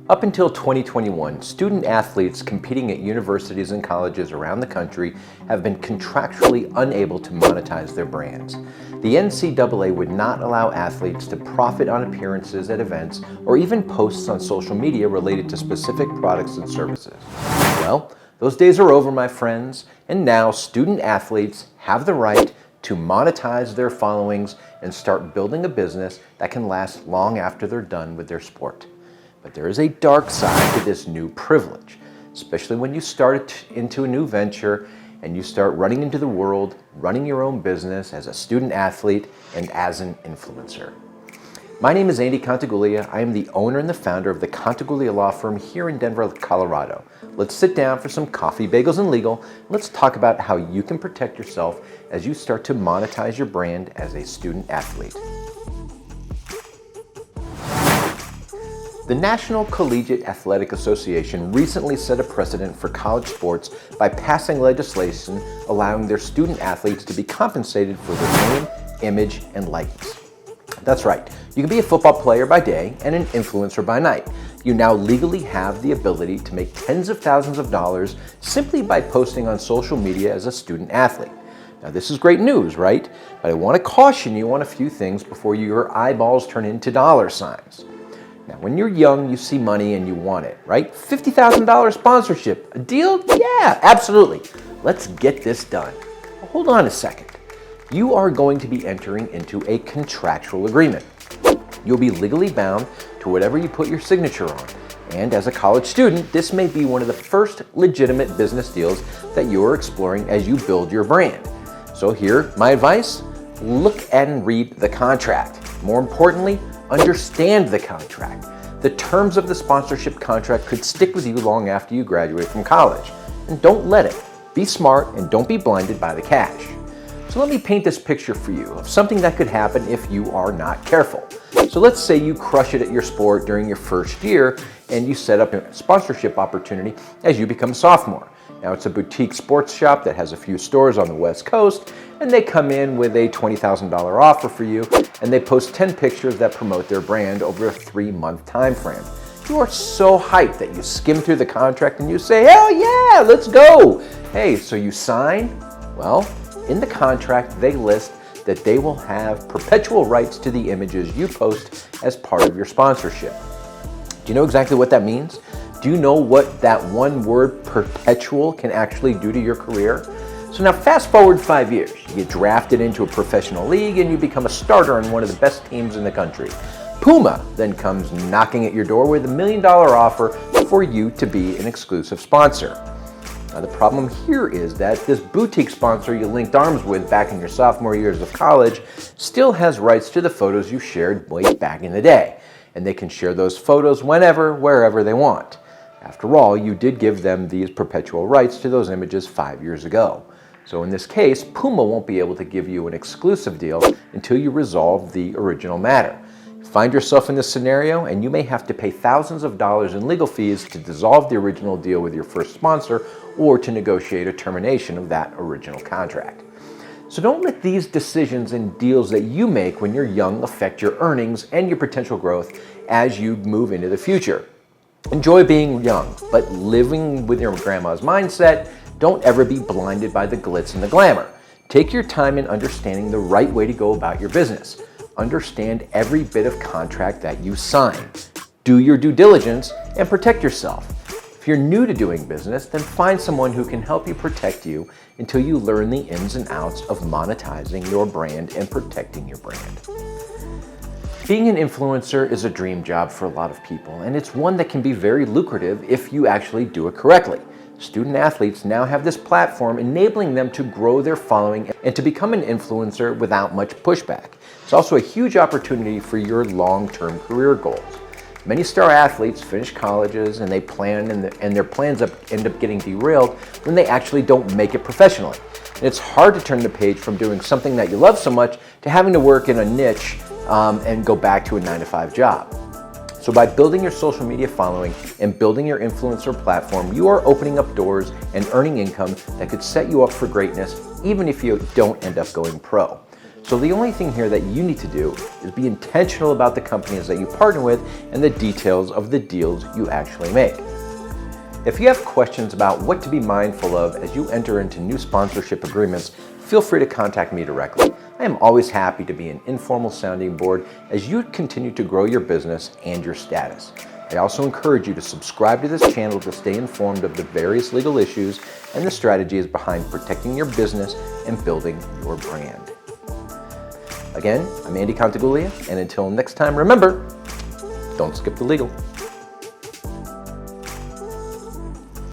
Up until 2021, student athletes competing at universities and colleges around the country have been contractually unable to monetize their brands. The NCAA would not allow athletes to profit on appearances at events or even posts on social media related to specific products and services. Well, those days are over, my friends, and now student athletes have the right to monetize their followings and start building a business that can last long after they're done with their sport. But there is a dark side to this new privilege, especially when you start into a new venture and you start running into the world, running your own business as a student athlete and as an influencer. My name is Andy Contaguglia. I am the owner and the founder of the Contaguglia Law Firm here in Denver, Colorado. Let's sit down for some coffee, bagels, and legal. Let's talk about how you can protect yourself as you start to monetize your brand as a student athlete. The National Collegiate Athletic Association recently set a precedent for college sports by passing legislation allowing their student athletes to be compensated for their name, image, and likeness. That's right, you can be a football player by day and an influencer by night. You now legally have the ability to make tens of thousands of dollars simply by posting on social media as a student athlete. Now this is great news, right? But I want to caution you on a few things before your eyeballs turn into dollar signs. Now, when you're young, you see money and you want it, right? $50,000 sponsorship, a deal? Yeah, absolutely. Let's get this done. Well, hold on a second. You are going to be entering into a contractual agreement. You'll be legally bound to whatever you put your signature on. And as a college student, this may be one of the first legitimate business deals that you are exploring as you build your brand. So here, my advice, look and read the contract. More importantly, understand the contract. The terms of the sponsorship contract could stick with you long after you graduate from college. And don't let it. Be smart and don't be blinded by the cash. So let me paint this picture for you of something that could happen if you are not careful. So let's say you crush it at your sport during your first year and you set up a sponsorship opportunity as you become a sophomore. Now it's a boutique sports shop that has a few stores on the West Coast, and they come in with a $20,000 offer for you, and they post 10 pictures that promote their brand over a 3-month time frame. You are so hyped that you skim through the contract and you say, hell yeah, let's go. Hey, so you sign? Well, in the contract, they list that they will have perpetual rights to the images you post as part of your sponsorship. Do you know exactly what that means? Do you know what that one word perpetual can actually do to your career? So now fast forward 5 years. You get drafted into a professional league and you become a starter on one of the best teams in the country. Puma then comes knocking at your door with $1 million offer for you to be an exclusive sponsor. Now the problem here is that this boutique sponsor you linked arms with back in your sophomore years of college still has rights to the photos you shared way back in the day. And they can share those photos whenever, wherever they want. After all, you did give them these perpetual rights to those images 5 years ago. So in this case, Puma won't be able to give you an exclusive deal until you resolve the original matter. Find yourself in this scenario and you may have to pay thousands of dollars in legal fees to dissolve the original deal with your first sponsor or to negotiate a termination of that original contract. So don't let these decisions and deals that you make when you're young affect your earnings and your potential growth as you move into the future. Enjoy being young, but living with your grandma's mindset. Don't ever be blinded by the glitz and the glamour. Take your time in understanding the right way to go about your business. Understand every bit of contract that you sign. Do your due diligence and protect yourself. If you're new to doing business, then find someone who can help you protect you until you learn the ins and outs of monetizing your brand and protecting your brand. Being an influencer is a dream job for a lot of people, and it's one that can be very lucrative if you actually do it correctly. Student athletes now have this platform enabling them to grow their following and to become an influencer without much pushback. It's also a huge opportunity for your long-term career goals. Many star athletes finish colleges and they plan and their plans end up getting derailed when they actually don't make it professionally. And it's hard to turn the page from doing something that you love so much to having to work in a niche and go back to a 9-to-5 job. So by building your social media following and building your influencer platform, you are opening up doors and earning income that could set you up for greatness even if you don't end up going pro. So the only thing here that you need to do is be intentional about the companies that you partner with and the details of the deals you actually make. If you have questions about what to be mindful of as you enter into new sponsorship agreements, feel free to contact me directly. I am always happy to be an informal sounding board as you continue to grow your business and your status. I also encourage you to subscribe to this channel to stay informed of the various legal issues and the strategies behind protecting your business and building your brand. Again, I'm Andy Contaguglia, and until next time, remember, don't skip the legal.